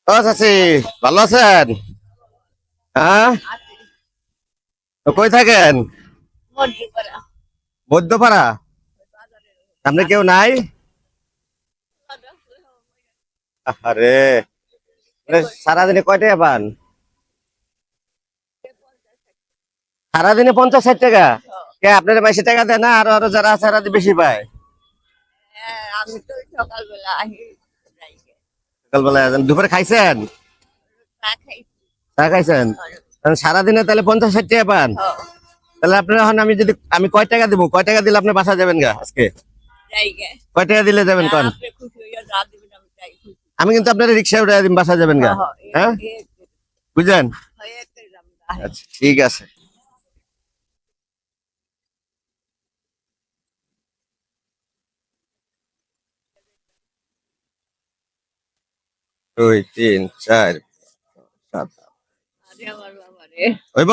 ও চাচি, ভালো আছেন? হ্যাঁ, তো কই থাকেন? মধ্যপাড়া। আপনি কেউ নাই? আরে, সারাদিনে কয় টাকা পান? সারাদিনে 50-60 টাকা? কে আপনার মাসে টাকা দেয় না? আরো আরো যারা আছে তারা বেশি পায়। আমি তো সকালবেলা আহি সকালবেলা দুপুরে খাইছেন? চা খাই। চা খাইছেন? তাহলে সারাদিনে তাহলে 50-60 টাকা পান? তাহলে আপনার এখন আমি কয় টাকা দিব? কয় টাকা দিলে আপনি বাসা যাবেন গা আজকে? জায়গা কয় টাকা দিলে যাবেন কোন? আপনি খুশি হইয়া যা দিবেন আমি তাই খুশি। আমি কিন্তু আপনার রিক্সা উঠে দিন, বাসা যাবেন গা। হ্যাঁ, বুঝলেন? আচ্ছা, ঠিক আছে। 2, 3, 4, 7 আরে আমার বাবা রে, হইব।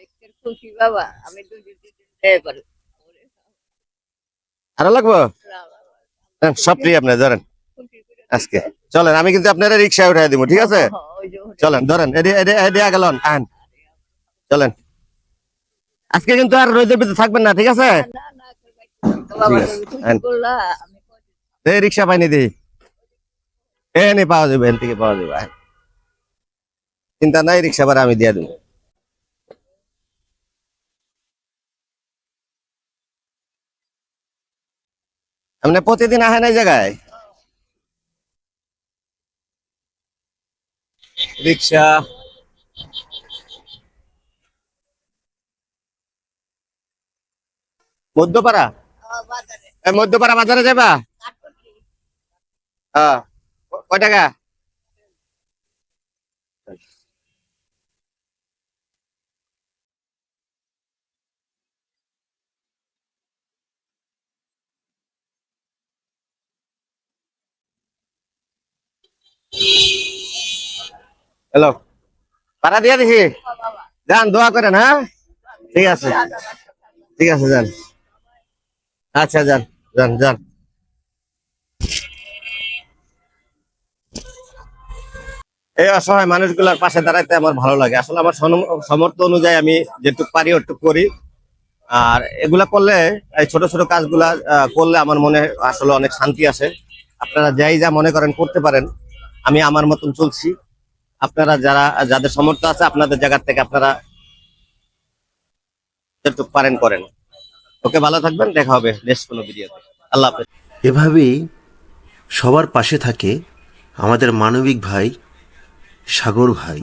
একের খুশি বাবা আমি দুদিন দিতে পারি। আরো লাগবো? সব ফ্রি আপনি ধরেন আজকে। চলেন, আমি কিন্তু আপনারা রিক্সায় উঠাই দিব, ঠিক আছে? চলেন ধরেন, এদিকে গেলেন আন। চলেন, আজকে কিন্তু আর রোদের ভিতরে থাকবেন না, ঠিক আছে? বাবা ঠিক আছে, তুমি খুশি আন। করলা আমি এই রিক্সা পাইনি দি, এ নে পাওয়া যাবে, এন থেকে পাওয়া যাবে, আন। চিন্তা নাই, রিক্সা ভাড়া আমি দিয়ে দেবো। আপনি প্রতিদিন আহেন এই জায়গায়? রিক্সা মধ্যপাড়া? বাজারে মধ্যপাড়া বাজারে যাবা? কাট করছি। হ্যাঁ, কয় টাকা? হ্যালো, ভাড়া দিয়ে দিছি। যান, দোয়া করেন, হ্যাঁ? ঠিক আছে, ঠিক আছে, যান। আচ্ছা, যান, যান, যান। এই অসহায় মানুষগুলোর পাশে দাঁড়াইতে আমার ভালো লাগে। আসলে আমার সামর্থ্য অনুযায়ী আমি যেটুকু পারি ওটুকু করি। আর এগুলা করলে, এই ছোট ছোট কাজগুলা করলে আমার মনে আসলে অনেক শান্তি আসে। আপনারা যাই যা মনে করেন করতে পারেন। আমি আমার মতন চলছি। আপনারা যাদের সামর্থ্য আছে, আপনাদের জায়গা থেকে আপনারা যেটুকু পারেন করেন। ওকে, ভালো থাকবেন, দেখা হবে নেক্সট কোনো ভিডিওতে। আল্লাহ হাফেজ। এভাবেই সবার পাশে থাকে আমাদের মানবিক ভাই সাগর ভাই।